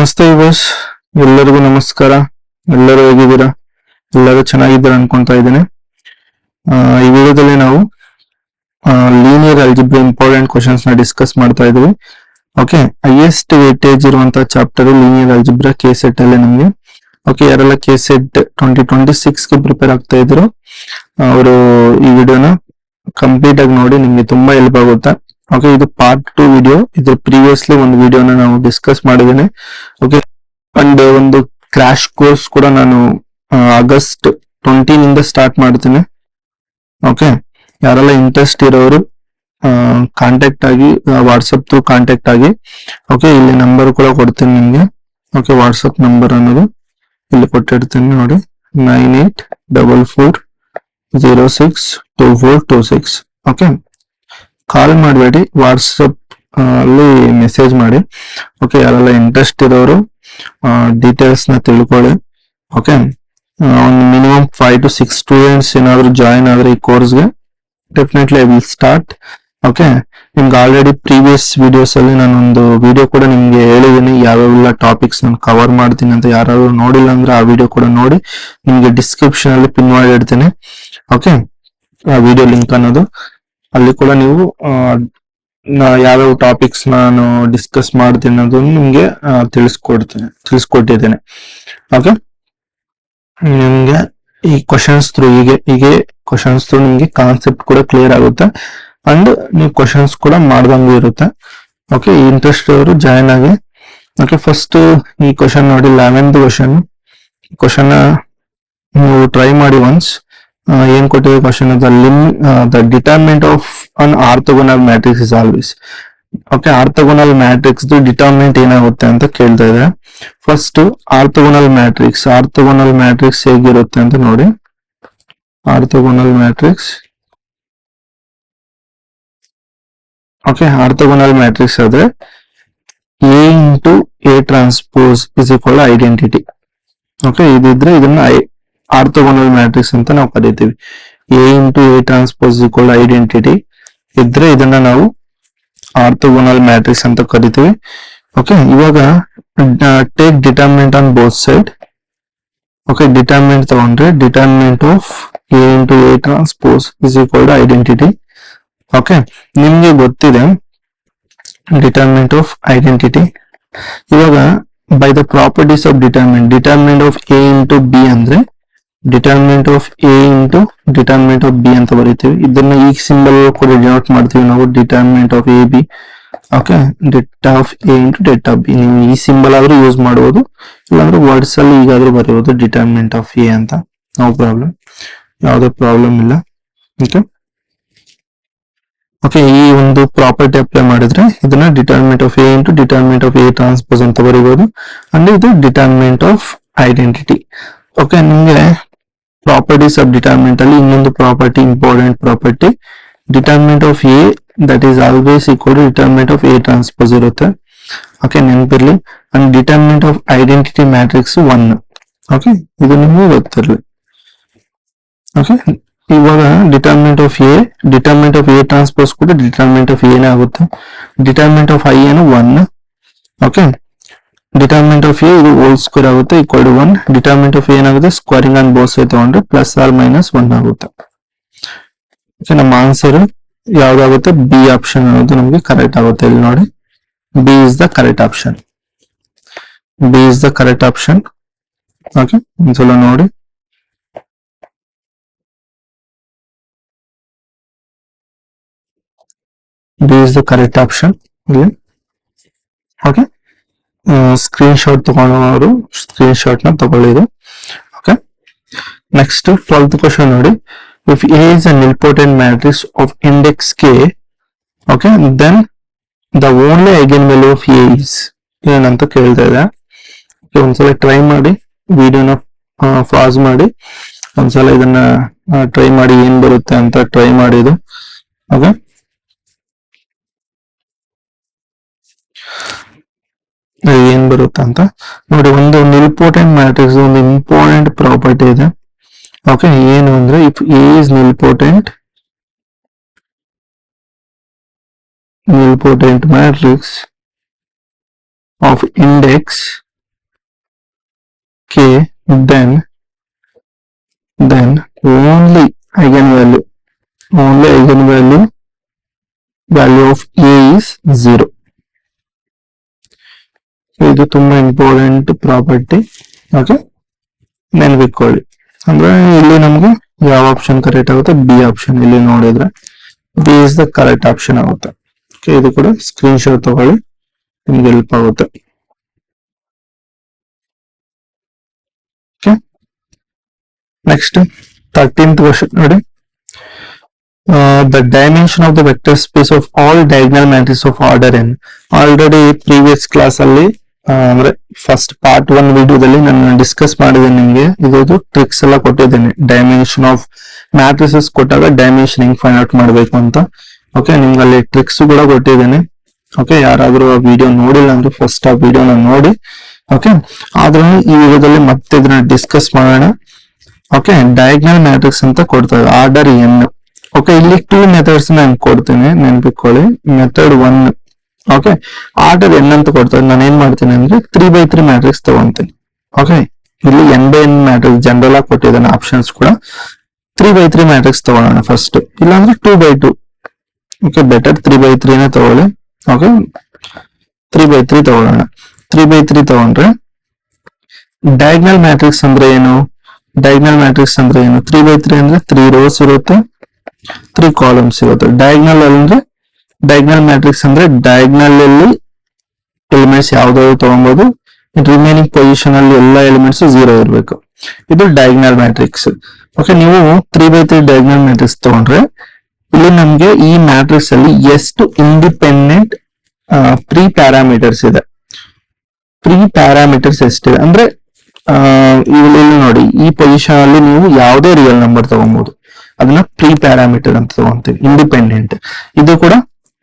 ನಮಸ್ತೆ ಯುವರ್ಸ್, ಎಲ್ಲರಿಗೂ ನಮಸ್ಕಾರ. ಎಲ್ಲರೂ ಹೇಗಿದ್ದೀರಾ? ಎಲ್ಲರೂ ಚೆನ್ನಾಗಿದ್ದೀರಾ ಅನ್ಕೊಂತಾ ಇದ್ದೇನೆ. ಈ ವಿಡಿಯೋದಲ್ಲಿ ನಾವು ಲೀನಿಯರ್ ಅಲ್ಜಿಬ್ರಾ ಇಂಪಾರ್ಟೆಂಟ್ ಕ್ವಶನ್ಸ್ ನ ಡಿಸ್ಕಸ್ ಮಾಡ್ತಾ ಇದ್ದೀವಿ. ಓಕೆ, ಹೈಯೆಸ್ಟ್ ವೇಟೇಜ್ ಇರುವಂತಹ chapter linear algebra K set ಅಲ್ಲಿ ನಮ್ಗೆ. ಓಕೆ, ಯಾರೆಲ್ಲ ಕೆ ಸೆಟ್ 2026 ಗೆ ಪ್ರಿಪೇರ್ ಆಗ್ತಾ ಇದ್ರು ಅವರು ಈ ವಿಡಿಯೋನ ಕಂಪ್ಲೀಟ್ ಆಗಿ ನೋಡಿ, ನಿಮ್ಗೆ ತುಂಬಾ ಹೆಲ್ಪ್ ಆಗುತ್ತೆ. ಓಕೆ, ಇದು ಪಾರ್ಟ್ 2 ವಿಡಿಯೋ. ಇದು ಪ್ರೀವಿಯಸ್ಲಿ ಒಂದು ವಿಡಿಯೋನ ನಾವು ಡಿಸ್ಕಸ್ ಮಾಡಿದ್ದೇನೆ. ಓಕೆ, ಅಂಡ್ ಒಂದು ಕ್ರಾಶ್ ಕೋರ್ಸ್ ಕೂಡ ನಾನು ಆಗಸ್ಟ್ 20 ನಿಂದ ಸ್ಟಾರ್ಟ್ ಮಾಡ್ತೀನಿ. ಓಕೆ, ಯಾರೆಲ್ಲ ಇಂಟ್ರೆಸ್ಟ್ ಇರೋರು ಕಾಂಟ್ಯಾಕ್ಟ್ ಆಗಿ, ವಾಟ್ಸಪ್ ಥ್ರೂ ಕಾಂಟ್ಯಾಕ್ಟ್ ಆಗಿ. ಓಕೆ, ಇಲ್ಲಿ ನಂಬರ್ ಕೂಡ ಕೊಡ್ತೀನಿ ನಿಮ್ಗೆ. ಓಕೆ, ವಾಟ್ಸಪ್ ನಂಬರ್ ಅನ್ನೋದು ಇಲ್ಲಿ ಕೊಟ್ಟಿರ್ತೀನಿ ನೋಡಿ, 9844062426. ಓಕೆ, ಕಾಲ್ ಮಾಡಬೇಡಿ, ವಾಟ್ಸಪ್ ಅಲ್ಲಿ ಮೆಸೇಜ್ ಮಾಡಿ. ಓಕೆ, ಯಾರೆಲ್ಲ ಇಂಟ್ರೆಸ್ಟ್ ಇರೋರು ಡೀಟೇಲ್ಸ್ ನ ತಿಳ್ಕೊಳ್ಳಿ. ಓಕೆ, ಒಂದು ಮಿನಿಮಮ್ 5 to 6 ಸ್ಟೂಡೆಂಟ್ಸ್ ಏನಾದ್ರು ಜಾಯಿನ್ ಆದ್ರೆ ಈ ಕೋರ್ಸ್ಗೆ definitely I will start. Okay, ನಿಮ್ಗೆ ಆಲ್ರೆಡಿ ಪ್ರೀವಿಯಸ್ ವಿಡಿಯೋಸ್ ಅಲ್ಲಿ ನಾನೊಂದು ವಿಡಿಯೋ ಕೂಡ ನಿಮ್ಗೆ ಹೇಳಿದ್ದೀನಿ ಯಾವ್ಯಾವೆಲ್ಲ ಟಾಪಿಕ್ಸ್ ನಾನು ಕವರ್ ಮಾಡ್ತೀನಿ ಅಂತ. ಯಾರಾದ್ರೂ ನೋಡಿಲ್ಲ ಅಂದ್ರೆ ಆ ವಿಡಿಯೋ ಕೂಡ ನೋಡಿ, ನಿಮ್ಗೆ ಡಿಸ್ಕ್ರಿಪ್ಷನ್ ಅಲ್ಲಿ ಪಿನ್ ಮಾಡಿ ಇಡ್ತೀನಿ. ಓಕೆ, ಆ ವಿಡಿಯೋ ಲಿಂಕ್ ಅನ್ನೋದು ಅಲ್ಲಿ ಕೂಡ ನೀವು ಯಾವ್ಯಾವ ಟಾಪಿಕ್ಸ್ ನಾನು ಡಿಸ್ಕಸ್ ಮಾಡ್ತೀನಿ ಅನ್ನೋದನ್ನು ನಿಮ್ಗೆ ತಿಳಿಸ್ಕೊಟ್ಟಿದ್ದೇನೆ. ಓಕೆ, ನಿಮ್ಗೆ ಈ ಕ್ವಶನ್ಸ್ ಥ್ರೂ ಹೀಗೆ ಕ್ವಶನ್ಸ್ ಥ್ರೂ ನಿಮ್ಗೆ ಕಾನ್ಸೆಪ್ಟ್ ಕೂಡ ಕ್ಲಿಯರ್ ಆಗುತ್ತೆ ಅಂಡ್ ನೀವು ಕ್ವಶನ್ಸ್ ಕೂಡ ಮಾಡ್ದಂಗೂ ಇರುತ್ತೆ. ಓಕೆ, ಇಂಟ್ರೆಸ್ಟ್ ಅವರು ಜಾಯಿನ್ ಆಗಿ. ಓಕೆ, ಫಸ್ಟ್ ಈ ಕ್ವಶನ್ ನೋಡಿ, 11th ಕ್ವಶನ್ ನೀವು ಟ್ರೈ ಮಾಡಿ ಒನ್ಸ್. ಏನ್ ಕೊಟ್ಟಿದೆ question? The determinant of an orthogonal matrix is always. Okay, orthogonal matrix determinant ಏನಾಗುತ್ತೆ ಅಂತ ಕೇಳ್ತಾ ಇದೆ. ಫಸ್ಟ್ ಆರ್ಥೋಗೋನಲ್ ಮ್ಯಾಟ್ರಿಕ್ಸ್ ಹೇಗಿರುತ್ತೆ ಅಂತ ನೋಡಿ. Orthogonal matrix, okay, orthogonal matrix ಆದ್ರೆ A into A transpose is equal identity. Okay, ಇದಿದ್ರೆ ಇದನ್ನ ಆರ್ಥೋಗೋನಲ್ ಮ್ಯಾಟ್ರಿಕ್ಸ್ ಅಂತ ನಾವು ಕರಿತೀವಿ. A into A transpose equal identity ಇದ್ರೆ ಇದನ್ನ ನಾವು ಆರ್ಥೋಗೋನಲ್ ಮ್ಯಾಟ್ರಿಕ್ಸ್ ಅಂತ ಕರಿತೀವಿ. ಓಕೆ, ಇವಾಗ take determinant on both side. Okay, determinant ತಗೊಂಡ್ರೆ determinant of A into A transpose is equal identity. Okay, ನಿಮ್ಗೆ ಗೊತ್ತಿದೆ ಡಿಟರ್ಮಿನೆಂಟ್ ಆಫ್ ಐಡೆಂಟಿಟಿ. ಇವಾಗ by the properties of determinant of A into B ಅಂದ್ರೆ determinant of A into determinant of B ಅಂತ ಬರೀತೀವಿ. ಇದನ್ನ ಈ symbol ಕೂಡ denote ಮಾಡ್ತೀವಿ ನಾವು, determinant of A B. Okay, debt of A into debt of B. ನೀವು ಈ ಸಿಂಬಲ್ ಆದ್ರೂ ಯೂಸ್ ಮಾಡಬಹುದು, ಇಲ್ಲಾಂದ್ರೆ ವರ್ಡ್ಸ್ ಅಲ್ಲಿ ಈಗಾದ್ರೂ ಬರೆಯಬಹುದು ಡಿಟರ್ಮಿನೆಂಟ್ ಆಫ್ ಎ ಅಂತ. ನೋ ಪ್ರಾಬ್ಲಮ್, ಯಾವುದೇ ಪ್ರಾಬ್ಲಮ್ ಇಲ್ಲ. ಓಕೆ, ಓಕೆ, ಈ ಒಂದು ಪ್ರಾಪರ್ಟಿ ಅಪ್ಲೈ ಮಾಡಿದ್ರೆ ಇದನ್ನ determinant of A into determinant of A transpose ಅಂತ ಬರೀಬಹುದು. ಅಂದ್ರೆ ಇದು ಡಿಟರ್ಮಿನೆಂಟ್ ಆಫ್ ಐಡೆಂಟಿಟಿ. ಓಕೆ, ನಿಮ್ಗೆ ಪ್ರಾಪರ್ಟೀಸ್ ಆಫ್ ಡಿಟರ್ಮಿನೆಂಟ್ ಅಲ್ಲಿ ಇನ್ನೊಂದು property, important property, determinant of A that is always equal to determinant of A transpose ಇರುತ್ತೆ. ಓಕೆ, ನೆನಪಿರ್ಲಿ. And determinant of identity matrix 1. Okay, ಇದು ನಿಮ್ಗೆ ಗೊತ್ತಿರಲಿ. ಓಕೆ, ಇವಾಗ ಡಿಟರ್ಮಿನೆಂಟ್ ಆಫ್ ಎ ಟ್ರಾನ್ಸ್ಪೋಸ್ ಕೂಡ ಡಿಟರ್ಮಿನೆಂಟ್ ಆಫ್ ಎನೇ ಆಗುತ್ತೆ. ಡಿಟರ್ಮಿನೆಂಟ್ ಆಫ್ ಐ ಏನು 1. ಓಕೆ, ಡಿಟರ್ಮಿನೆಂಟ್ ಆಫ್ ಎ ಇದು ಹೋಲ್ ಸ್ಕ್ವೇರ್ ಆಗುತ್ತೆ, ಈಕ್ವಲ್ ಟು 1. ಡಿಟರ್ಮಿನೆಂಟ್ ಆಫ್ ಏನಾಗುತ್ತೆ, ಸ್ಕ್ವೇರಿಂಗ್ ಆನ್ ಬೋತ್ ಸೈಡ್ ತಗೊಂಡ್ರೆ ಪ್ಲಸ್ ಆರ್ ಮೈನಸ್ 1 ಆಗುತ್ತೆ. ಓಕೆ, ನಮ್ಮ ಆನ್ಸರ್ ಯಾವ್ದಾಗುತ್ತೆ? ಬಿ ಆಪ್ಷನ್ ಅನ್ನೋದು ನಮಗೆ ಕರೆಕ್ಟ್ ಆಗುತ್ತೆ. ಇಲ್ಲಿ ನೋಡಿ, B is the correct option. Okay, ಒಂದ್ಸಲ ನೋಡಿ. B is the correct option ಇಲ್ಲಿ. ಓಕೆ, ಸ್ಕ್ರೀನ್ ಶಾಟ್ ತಗೊಳ್ಳೋರು ಸ್ಕ್ರೀನ್ ಶಾಟ್ ನ ತಗೊಳ್ಳಿದೆ. ಓಕೆ, ನೆಕ್ಸ್ಟ್ 12th ಕ್ವಶನ್ ನೋಡಿ. If A is an nilpotent matrix of index K, okay, then the only eigenvalue of A is ಏನಂತ ಕೇಳ್ತಾ ಇದೆ. ಒಂದ್ಸಲ try ಮಾಡಿ, ವಿಡಿಯೋನ ಪಾಸ್ ಮಾಡಿ ಒಂದ್ಸಲ ಇದನ್ನ ಟ್ರೈ ಮಾಡಿ, ಏನ್ ಬರುತ್ತೆ ಅಂತ ಟ್ರೈ ಮಾಡಿದ್ದು. ಓಕೆ, ಏನ್ ಬರುತ್ತೆ ಅಂತ ನೋಡಿ. ಒಂದು ನಿಲ್ಪೋಟೆಂಟ್ ಮ್ಯಾಟ್ರಿಕ್ಸ್ ಒಂದು ಇಂಪಾರ್ಟೆಂಟ್ ಪ್ರಾಪರ್ಟಿ ಇದೆ. ಓಕೆ, ಏನು ಅಂದ್ರೆ if A is nilpotent matrix of index k, then only eigenvalue value of a is 0. ಇದು ತುಂಬಾ ಇಂಪಾರ್ಟೆಂಟ್ ಪ್ರಾಪರ್ಟಿ. ಓಕೆ, ನೆನಪಿಟ್ಕೊಳ್ಳಿ. ಅಂದ್ರೆ ಇಲ್ಲಿ ನಮ್ಗೆ ಯಾವ ಆಪ್ಷನ್ ಕರೆಕ್ಟ್ ಆಗುತ್ತೆ? B option. ಇಲ್ಲಿ ನೋಡಿದ್ರೆ B is the correct option ಆಗುತ್ತೆ. ಓಕೆ, ಇದು ಕೂಡ ಸ್ಕ್ರೀನ್ ಶಾಟ್ ತಗೊಳ್ಳಿ, ನಿಮ್ಗೆ ಹೆಲ್ಪ್ ಆಗುತ್ತೆ. ಓಕೆ, ನೆಕ್ಸ್ಟ್ 13th ಕ್ವಶನ್ ನೋಡಿ. The dimension of the vector space of all diagonal matrices of order n. Already previous class ಅಲ್ಲಿ ಅಂದ್ರೆ ಫಸ್ಟ್ ಪಾರ್ಟ್ 1 ವಿಡಿಯೋದಲ್ಲಿ ನಾನು ಡಿಸ್ಕಸ್ ಮಾಡಿದ್ದೇನೆ. ನಿಮ್ಗೆ ಇದು ಟ್ರಿಕ್ಸ್ ಎಲ್ಲ ಕೊಟ್ಟಿದ್ದೇನೆ. ಡೈಮೆನ್ಷನ್ ಆಫ್ ಮ್ಯಾಟ್ರಿಸಸ್ ಕೊಟ್ಟಾಗ ಡೈಮೆನ್ಷನ್ ಹೆಂಗ್ ಫೈಂಡ್ ಔಟ್ ಮಾಡಬೇಕು ಅಂತ. ಓಕೆ, ನಿಮ್ಗೆ ಅಲ್ಲಿ ಟ್ರಿಕ್ಸ್ ಕೂಡ ಕೊಟ್ಟಿದ್ದೇನೆ. ಓಕೆ, ಯಾರಾದ್ರೂ ಆ ವಿಡಿಯೋ ನೋಡಿಲ್ಲ ಅಂದ್ರೆ ಫಸ್ಟ್ ಆ ವಿಡಿಯೋನ ನೋಡಿ. ಓಕೆ, ಆದ್ರೂ ಈ ವಿಡಿಯೋದಲ್ಲಿ ಮತ್ತೆ ಇದನ್ನ ಡಿಸ್ಕಸ್ ಮಾಡೋಣ. ಓಕೆ, ಡಯಾಗ್ನಲ್ ಮ್ಯಾಟ್ರಿಕ್ಸ್ ಅಂತ ಕೊಡ್ತಾರೆ, ಆರ್ಡರ್ ಎನ್. ಓಕೆ, ಇಲ್ಲಿ 2 ಮೆಥಡ್ಸ್ ನಾನು ಕೊಡ್ತೀನಿ, ನೆನ್ಪಿಟ್ಕೊಳ್ಳಿ. ಮೆಥಡ್ 1, ಓಕೆ, ಆರ್ಡರ್ ಎನ್ ಅಂತ ಕೊಡ್ತಾರೆ. ನಾನು ಏನ್ ಮಾಡ್ತೀನಿ ಅಂದ್ರೆ 3x3 ಮ್ಯಾಟ್ರಿಕ್ಸ್ ತಗೊಂತೀನಿ. ಓಕೆ, ಇಲ್ಲಿ n/n ಮ್ಯಾಟ್ರಿಕ್ಸ್ ಜನರಲ್ ಆಗಿ ಕೊಟ್ಟಿದ್ದಾನೆ ಆಪ್ಷನ್ಸ್ ಕೂಡ. 3x3 ಮ್ಯಾಟ್ರಿಕ್ಸ್ ತಗೊಳ್ಳೋಣ ಫಸ್ಟ್, ಇಲ್ಲಾಂದ್ರೆ 2x2. ಓಕೆ, ಬೆಟರ್ 3x3 ನೇ ತಗೊಳ್ಳಿ. ಓಕೆ, 3x3 ತಗೊಳ್ಳೋಣ. 3x3 ತಗೊಂಡ್ರೆ ಡಯಾಗ್ನಲ್ ಮ್ಯಾಟ್ರಿಕ್ಸ್ ಅಂದ್ರೆ ಏನು? 3x3 ಅಂದ್ರೆ 3 ರೋಸ್ ಇರುತ್ತೆ, 3 ಕಾಲಮ್ಸ್ ಇರುತ್ತೆ. ಡಯಾಗ್ನಲ್ ಮ್ಯಾಟ್ರಿಕ್ಸ್ ಅಂದ್ರೆ ಡಯಾಗ್ನಲ್ ಅಲ್ಲಿ ಎಲಿಮೆಂಟ್ಸ್ ಯಾವ್ದಾದ್ರು ತಗೊಬಹುದು, ರಿಮೈನಿಂಗ್ ಪೊಸಿಷನ್ ಅಲ್ಲಿ ಎಲ್ಲ ಎಲಿಮೆಂಟ್ಸ್ 0 ಇರಬೇಕು. ಇದು ಡಯಾಗ್ನಲ್ ಮ್ಯಾಟ್ರಿಕ್ಸ್. ಓಕೆ, ನೀವು 3x3 ಡಯಾಗ್ನಲ್ ಮ್ಯಾಟ್ರಿಕ್ಸ್ ತಗೊಂಡ್ರೆ ಇಲ್ಲಿ ನಮ್ಗೆ ಈ ಮ್ಯಾಟ್ರಿಕ್ಸ್ ಅಲ್ಲಿ ಎಷ್ಟು ಇಂಡಿಪೆಂಡೆಂಟ್ ಪ್ರೀ ಪ್ಯಾರಾಮೀಟರ್ಸ್ ಇದೆ. ಪ್ರೀ ಪ್ಯಾರಾಮೀಟರ್ಸ್ ಎಷ್ಟಿದೆ ಅಂದ್ರೆ ಇಲ್ಲಿ ನೋಡಿ, ಈ ಪೊಸಿಷನ್ ಅಲ್ಲಿ ನೀವು ಯಾವುದೇ ರಿಯಲ್ ನಂಬರ್ ತಗೊಬಹುದು, ಅದನ್ನ ಪ್ರೀ ಪ್ಯಾರಾಮೀಟರ್ ಅಂತ ತಗೊಂತೀವಿ. ಇಂಡಿಪೆಂಡೆಂಟ್, ಇದು ಕೂಡ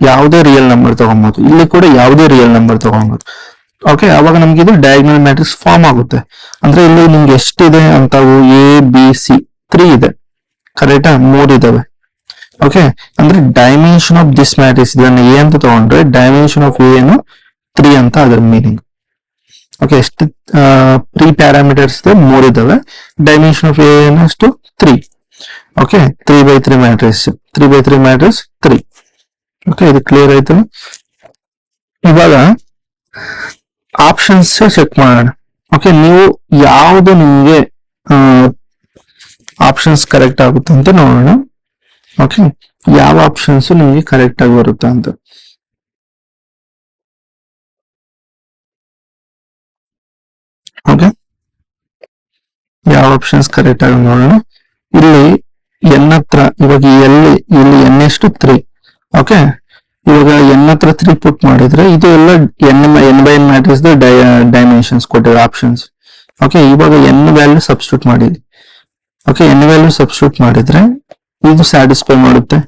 ಯಾವುದೇ ರಿಯಲ್ ನಂಬರ್ ತಗೊಬಹುದು, ಇಲ್ಲಿ ಕೂಡ ಯಾವುದೇ ರಿಯಲ್ ನಂಬರ್ ತಗೊಬಹುದು. ಓಕೆ, ಅವಾಗ ನಮ್ಗೆ ಇದು ಡಯಾಗ್ನಲ್ ಮ್ಯಾಟ್ರಿಕ್ಸ್ ಫಾರ್ಮ್ ಆಗುತ್ತೆ. ಅಂದ್ರೆ ಇಲ್ಲಿ ನಿಮ್ಗೆ ಎಷ್ಟಿದೆ ಅಂತವು ABC 3 ಇದೆ, ಕರೆಕ್ಟಾ? 3 ಇದಾವೆ. ಓಕೆ, ಅಂದ್ರೆ ಡೈಮೆನ್ಷನ್ ಆಫ್ ದಿಸ್ ಮ್ಯಾಟ್ರಿಕ್ಸ್, ಇದನ್ನ ಎ ಅಂತ ತಗೊಂಡ್ರೆ ಡೈಮೆನ್ಷನ್ ಆಫ್ ಎ ಏನು 3 ಅಂತ ಅದರ ಮೀನಿಂಗ್. ಓಕೆ, ಎಷ್ಟು ಪ್ರೀ ಪ್ಯಾರಾಮೀಟರ್ಸ್ 3 ಇದಾವೆ. ಡೈಮೆನ್ಷನ್ ಆಫ್ ಎ ಏನಷ್ಟು 3. Okay, 3x3 matrix 3. ಓಕೆ, ಇದು ಕ್ಲಿಯರ್ ಆಯ್ತು. ಇವಾಗ ಆಪ್ಷನ್ಸ್ ಚೆಕ್ ಮಾಡೋಣ. ಓಕೆ, ನೀವು ಯಾವ್ದು ನಿಮ್ಗೆ ಆಪ್ಷನ್ಸ್ ಕರೆಕ್ಟ್ ಆಗುತ್ತೆ ಅಂತ ನೋಡೋಣ. ಓಕೆ, ಯಾವ ಆಪ್ಷನ್ಸ್ ನಿಮ್ಗೆ ಕರೆಕ್ಟ್ ಆಗಿ ಬರುತ್ತೆ ಅಂತ. ಓಕೆ, ಯಾವ ಆಪ್ಷನ್ಸ್ ಕರೆಕ್ಟ್ ಆಗಿ ನೋಡೋಣ. ಇಲ್ಲಿ ಎನ್ ಹತ್ರ ಇವಾಗ ಇಲ್ಲಿ ಎನ್ ಎಷ್ಟು 3. ಓಕೆ, ಇವಾಗ ಎನ್ ಹತ್ರ 3 ಪುಟ್ ಮಾಡಿದ್ರೆ ಇದು ಎಲ್ಲ n/n ಮ್ಯಾಟ್ರಿಕ್ಸ್ ಡೈಮೆನ್ಷನ್ಸ್ ಕೊಟ್ಟಿರೋ ಆಪ್ಷನ್ಸ್. ಓಕೆ, ಇವಾಗ ಎನ್ ವ್ಯಾಲ್ಯೂ ಸಬ್ಸ್ಟಿಟ್ಯೂಟ್ ಮಾಡಿದ್ವಿ. ಓಕೆ, ಎನ್ ವ್ಯಾಲ್ಯೂ ಸಬ್ಸ್ಟಿಟ್ಯೂಟ್ ಮಾಡಿದ್ರೆ ಇದು ಸ್ಯಾಟಿಸ್ಫೈ ಮಾಡುತ್ತೆ,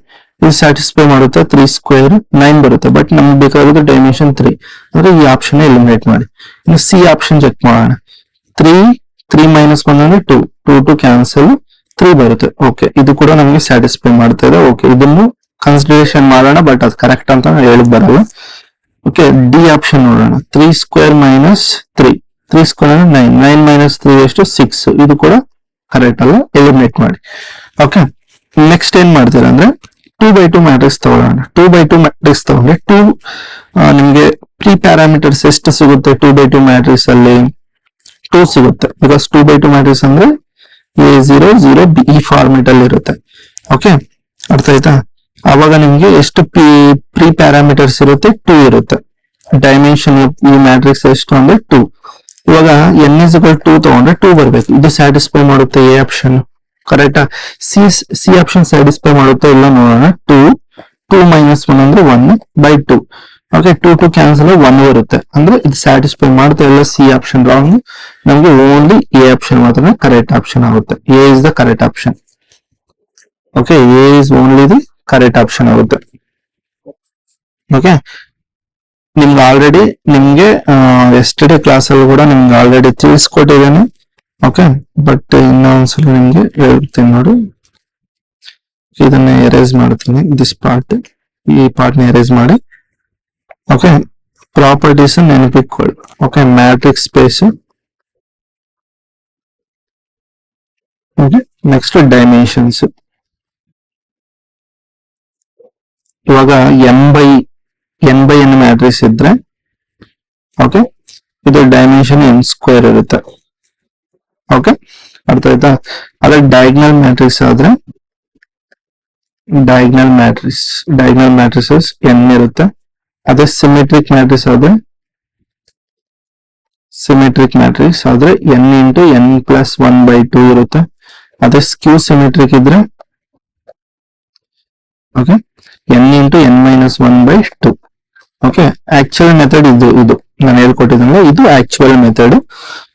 3² 9 ಬರುತ್ತೆ. ಬಟ್ ನಮ್ಗೆ ಬೇಕಾಗಿರೋದು ಡೈಮೆನ್ಷನ್ 3, ಅಂದ್ರೆ ಈ ಆಪ್ಷನ್ ಎಲಿಮಿನೇಟ್ ಮಾಡಿ. ಇನ್ನು ಸಿ ಆಪ್ಷನ್ ಚೆಕ್ ಮಾಡೋಣ. 3 -1 ಅಂದ್ರೆ 2 ಕ್ಯಾನ್ಸಲ್, 3 ಬರುತ್ತೆ. ಓಕೆ, ಇದು ಕೂಡ ನಮ್ಗೆ ಸ್ಯಾಟಿಸ್ಫೈ ಮಾಡ್ತಾ ಇದೆ. ಓಕೆ, ಇದನ್ನು ಕನ್ಸಿಡರೇಷನ್ ಮಾಡೋಣ, ಬಟ್ ಅದು ಕರೆಕ್ಟ್ ಅಂತ ಹೇಳಕ್ ಬರಲ್ಲ. ಓಕೆ, ಡಿ ಆಪ್ಷನ್ ನೋಡೋಣ. 3² - 3 9 -3 ಎಷ್ಟು 6. ಇದು ಕೂಡ ಕರೆಕ್ಟ್ ಅಲ್ಲ, ಎಲಿಮಿನೇಟ್ ಮಾಡಿ. ಓಕೆ, ನೆಕ್ಸ್ಟ್ ಏನ್ ಮಾಡ್ತೀರಾ ಅಂದ್ರೆ 2x2 ಮ್ಯಾಟ್ರಿಕ್ಸ್ ತಗೊಳ್ಳೋಣ. 2x2 ಮ್ಯಾಟ್ರಿಕ್ಸ್ ತಗೊಂಡ್ರೆ ನಿಮ್ಗೆ ಪ್ರೀ ಪ್ಯಾರಾಮೀಟರ್ಸ್ ಎಷ್ಟು ಸಿಗುತ್ತೆ? 2x2 ಮ್ಯಾಟ್ರಿಕ್ಸ್ ಅಲ್ಲಿ 2 ಸಿಗುತ್ತೆ. ಬಿಕಾಸ್ 2x2 ಮ್ಯಾಟ್ರಿಕ್ಸ್ ಅಂದ್ರೆ A0 0 B ಈ ಫಾರ್ಮೆಟ್ ಅಲ್ಲಿ ಇರುತ್ತೆ. ಓಕೆ, ಅರ್ಥ ಆಯ್ತಾ? ಅವಾಗ ನಿಮ್ಗೆ ಎಷ್ಟು ಪ್ರೀ ಪ್ಯಾರಾಮೀಟರ್ಸ್ ಇರುತ್ತೆ? 2 ಇರುತ್ತೆ. ಡೈಮೆನ್ಷನ್ ಈ ಮ್ಯಾಟ್ರಿಕ್ಸ್ ಎಷ್ಟು ಅಂದ್ರೆ 2. ಇವಾಗ n = 2 ತಗೊಂಡ್ರೆ 2 ಬರ್ಬೇಕು. ಇದು ಸ್ಯಾಟಿಸ್ಫೈ ಮಾಡುತ್ತೆ ಎ ಆಪ್ಷನ್, ಕರೆಕ್ಟಾ? ಸಿ ಆಪ್ಷನ್ ಸ್ಯಾಟಿಸ್ಫೈ ಮಾಡುತ್ತೆ ಇಲ್ಲ ನೋಡೋಣ. 2 -1 ಅಂದ್ರೆ 1/2. ಓಕೆ, 2 ಕ್ಯಾನ್ಸಲ್ 1 ಬರುತ್ತೆ. ಅಂದ್ರೆ ಇದು ಸ್ಯಾಟಿಸ್ಫೈ ಮಾಡ್ತಾ ಇಲ್ಲ. ಸಿ ಆಪ್ಷನ್ ರಾಂಗ್, ನಮ್ಗೆ ಓನ್ಲಿ ಎ ಆಪ್ಷನ್ ಮಾತ್ರ ಕರೆಕ್ಟ್ ಆಪ್ಷನ್ ಆಗುತ್ತೆ. A is the correct option. Okay, A is only the correct option ಆಗುತ್ತೆ. ಓಕೆ, ನಿಮ್ಗೆ ಆಲ್ರೆಡಿ ಎಸ್ಟರ್ಡೇ ಕ್ಲಾಸ್ ಅಲ್ಲಿ ಕೂಡ ನಿಮ್ಗೆ ಆಲ್ರೆಡಿ ತಿಳಿಸ್ಕೊಟ್ಟಿದ್ದೇನೆ. ಓಕೆ, ಬಟ್ ಇನ್ನೊಂದ್ಸಲ ನಿಮ್ಗೆ ಹೇಳ್ತೀನಿ ನೋಡಿ. ಇದನ್ನ ಎರೇಸ್ ಮಾಡ್ತೀನಿ, ದಿಸ್ ಪಾರ್ಟ್, ಈ ಪಾರ್ಟ್ ನ ಎರೇಸ್ ಮಾಡಿ. ಓಕೆ, ಪ್ರಾಪರ್ಟೀಸ್ ನೆನಪಿಟ್ಕೊಳ್ಳಿ. Okay, matrix space okay, next dimensions. ಇವಾಗ n ಮ್ಯಾಟ್ರಿಕ್ಸ್ ಇದ್ರೆ ಓಕೆ, ಇದು ಡೈಮೆನ್ಷನ್ n ಸ್ಕ್ವೇರ್ ಇರುತ್ತೆ. ಓಕೆ, ಅರ್ಥ ಆಯ್ತಾ? ಅದೇ ಡಯಾಗ್ನಲ್ ಮ್ಯಾಟ್ರಿಕ್ಸ್ ಆದ್ರೆ ಡಯಾಗ್ನಲ್ ಮ್ಯಾಟ್ರಿಸಸ್ n ಇರುತ್ತೆ. ಅದೇ ಸಿಮೆಟ್ರಿಕ್ ಮ್ಯಾಟ್ರಿಕ್ಸ್ ಆದ್ರೆ n ಇಂಟು n ಪ್ಲಸ್ 1/2 ಇರುತ್ತೆ. ಅದೇ ಸ್ಕ್ಯೂ ಸಿಮೆಟ್ರಿಕ್ ಇದ್ರೆ okay, n into n minus 1/2. Okay, actual method ಇದು ನಾನು ಹೇಳ್ಕೊಟ್ಟಿದ್ದಂಗೆ ಇದು ಆಕ್ಚುಯಲ್ ಮೆಥಡ್.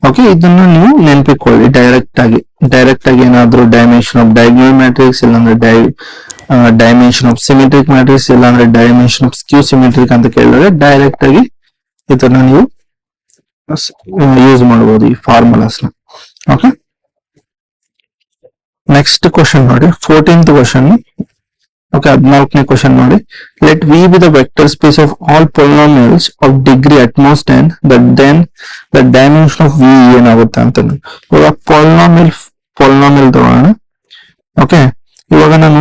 ಓಕೆ, ಇದನ್ನ ನೀವು ನೆನಪಿಕೊಳ್ಳಿ. ಡೈರೆಕ್ಟ್ ಆಗಿ ಏನಾದ್ರು ಡೈಮೆನ್ಷನ್ ಆಫ್ ಡಯಾಗ್ನಲ್ ಮ್ಯಾಟ್ರಿಕ್ಸ್, ಇಲ್ಲಾಂದ್ರೆ ಡೈಮೆನ್ಷನ್ ಆಫ್ ಸಿಮೆಟ್ರಿಕ್ ಮ್ಯಾಟ್ರಿಕ್ಸ್, ಇಲ್ಲಾಂದ್ರೆ ಡೈಮೆನ್ಷನ್ ಆಫ್ ಸ್ಕ್ಯೂ ಸಿಮೆಟ್ರಿಕ್ ಅಂತ ಕೇಳಿದ್ರೆ ಡೈರೆಕ್ಟ್ ಆಗಿ ಇದನ್ನ ನೀವು ಯೂಸ್ ಮಾಡಬಹುದು ಈ ಫಾರ್ಮುಲಾಸ್ ನ. ಓಕೆ, ನೆಕ್ಸ್ಟ್ ಕ್ವಶನ್ ನೋಡಿ, 14th ಕ್ವಶನ್. ಓಕೆ, 14ನೇ ಕ್ವಶನ್ ನೋಡಿ. Let V be the vector space of all polynomials of degree at most n, then the dimension of V ಏನಾಗುತ್ತೆ ಅಂತ. ಇವಾಗ ಪೊಲಿನಾಮಿಯಲ್ ತಗೋಣ. ಓಕೆ, ಇವಾಗ ನಾನು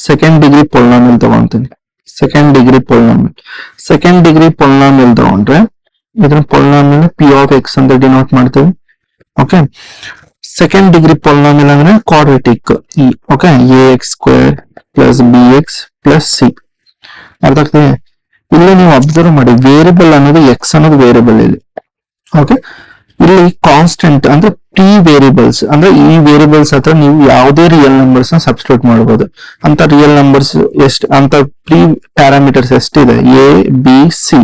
ಸೆಕೆಂಡ್ ಡಿಗ್ರಿ ಪೊಲಿನಾಮಿಯಲ್ ತಗೊಂತೀನಿ. ಸೆಕೆಂಡ್ ಡಿಗ್ರಿ ಪೊಲಿನಾಮಿಯಲ್ ತಗೊಂಡ್ರೆ ಇದನ್ನ ಪೊಲಿನಾಮಿಯಲ್ ಪಿ ಆಫ್ ಎಕ್ಸ್ ಅಂತ ಡಿನೋಟ್ ಮಾಡ್ತೀವಿ. ಓಕೆ, ಸೆಕೆಂಡ್ ಡಿಗ್ರಿ ಪೊಲಿನಾಮಿಯಲ್ ಅಂದ್ರೆ quadratic. Okay, ax² plus bx plus c. ಅರ್ಥ ಆಗ್ತದೆ? ಇಲ್ಲಿ ನೀವು ಅಬ್ಸರ್ವ್ ಮಾಡಿ, ವೇರಿಯಬಲ್ ಅನ್ನೋದು ಎಕ್ಸ್ ಅನ್ನೋದು ವೇರಿಯಬಲ್ ಇಲ್ಲಿ. ಓಕೆ, ಇಲ್ಲಿ ಕಾನ್ಸ್ಟೆಂಟ್ ಅಂದ್ರೆ ಪ್ರೀ ವೇರಿಯಬಲ್ಸ್, ಅಂದ್ರೆ ಈ ವೇರಿಯಬಲ್ಸ್ ಹತ್ರ ನೀವು ಯಾವುದೇ ರಿಯಲ್ ನಂಬರ್ಸ್ ನ ಸಬ್ಸ್ಟಿಟ್ಯೂಟ್ ಮಾಡಬಹುದು. ಅಂತ ರಿಯಲ್ ನಂಬರ್ಸ್ ಅಂತ ಪ್ರೀ ಪ್ಯಾರಾಮೀಟರ್ಸ್ ಎಷ್ಟಿದೆ? a b c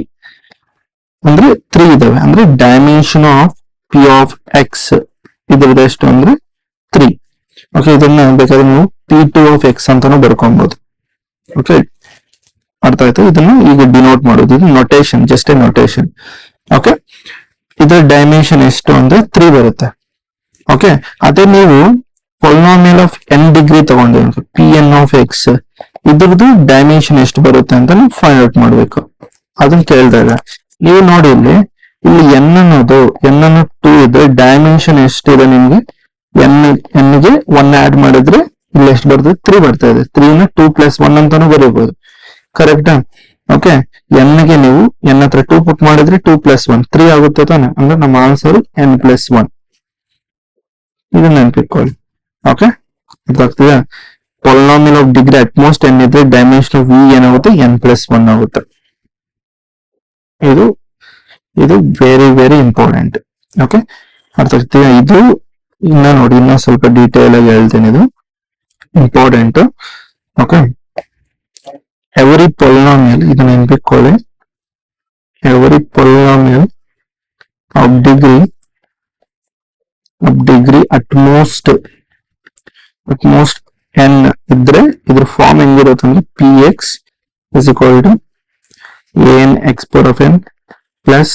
ಅಂದ್ರೆ 3 ಇದಾವೆ. ಅಂದ್ರೆ dimension of P of X ಇದ್ರದ್ದು ಎಷ್ಟು ಅಂದ್ರೆ 3. ಓಕೆ, ಇದನ್ನ ಬೇಕಾದ್ರೆ ನೀವು p2 ಆಫ್ ಎಕ್ಸ್ ಅಂತಾನು ಬರ್ಕೊಬಹುದು. ಓಕೆ, ಅರ್ಥ ಆಯ್ತು? ಇದನ್ನು ಈಗ ಡಿನೋಟ್ ಮಾಡೋದು, ಇದು notation, just A notation. Okay, ಇದರ ಡೈಮೆನ್ಷನ್ ಎಷ್ಟು ಅಂದ್ರೆ 3 ಬರುತ್ತೆ. ಓಕೆ, ಅದೇ ನೀವು ಪೊಲಿನಾಮಿಯಲ್ ಆಫ್ n ಡಿಗ್ರಿ ತಗೊಂಡ್ರೆ pn ಆಫ್ ಎಕ್ಸ್, ಇದ್ರದ್ದು ಡೈಮೆನ್ಷನ್ ಎಷ್ಟು ಬರುತ್ತೆ ಅಂತ ನೀವು ಫೈಂಡ್ ಔಟ್ ಮಾಡ್ಬೇಕು. ಅದನ್ನ ಕೇಳಿದಾಗ ನೀವು ನೋಡಿ, ಇಲ್ಲಿ n ಅನ್ನೋದು 2 ಇದ್ರೆ ಡೈಮೆನ್ಷನ್ ಎಷ್ಟಿದೆ ನಿಮ್ಗೆ? n ಗೆ 1 ಆಡ್ ಮಾಡಿದ್ರೆ ಇಲ್ಲಿ ಎಷ್ಟು ಬರ್ತದೆ? 3 ಬರ್ತಾ ಇದೆ. 3 ನ 2 + 1 ಅಂತಾನು ಬರೀಬಹುದು. ಕರೆಕ್ಟಾ? ಓಕೆ, n ಗೆ ನೀವು n ಹತ್ರ 2 ಪುಟ್ ಮಾಡಿದ್ರೆ 2 + 1 3 ಆಗುತ್ತೆ ತಾನೆ. ಅಂದ್ರೆ ನಮ್ಮ ಆನ್ಸರ್ n + 1. ಇದನ್ನ ನೆನಪಿಟ್ಕೊಳ್ಳಿ. ಓಕೆ, ಗೊತ್ತಾಗ್ತಿದೆಯಾ? Polynomial of degree at most n ಇದ್ರೆ ಡೈಮೆನ್ಷನ್ ಆಫ್ v ಏನಾಗುತ್ತೆ? n + 1 ಆಗುತ್ತೆ. ಇದು ವೆರಿ ಇಂಪಾರ್ಟೆಂಟ್. ಓಕೆ, ಅರ್ಥ ಆಗ್ತಿದೆಯಾ? ಇದು ಇನ್ನ ಸ್ವಲ್ಪ ಡೀಟೇಲ್ ಆಗಿ ಹೇಳ್ತೀನಿ. ಇದು ಇಂಪಾರ್ಟೆಂಟ್. ಓಕೆ, ಎವರಿ ಪೊಲಿನಾಮಿಯಲ್, ಇದನ್ನ ನೆನಪಿಟ್ಕೊಳ್ಳಿ. Every polynomial of degree at most n ಇದ್ರೆ ಇದ್ರ ಫಾರ್ಮ್ ಹೆಂಗಿರುತ್ತೆ ಅಂದ್ರೆ px is equal to an x power of n plus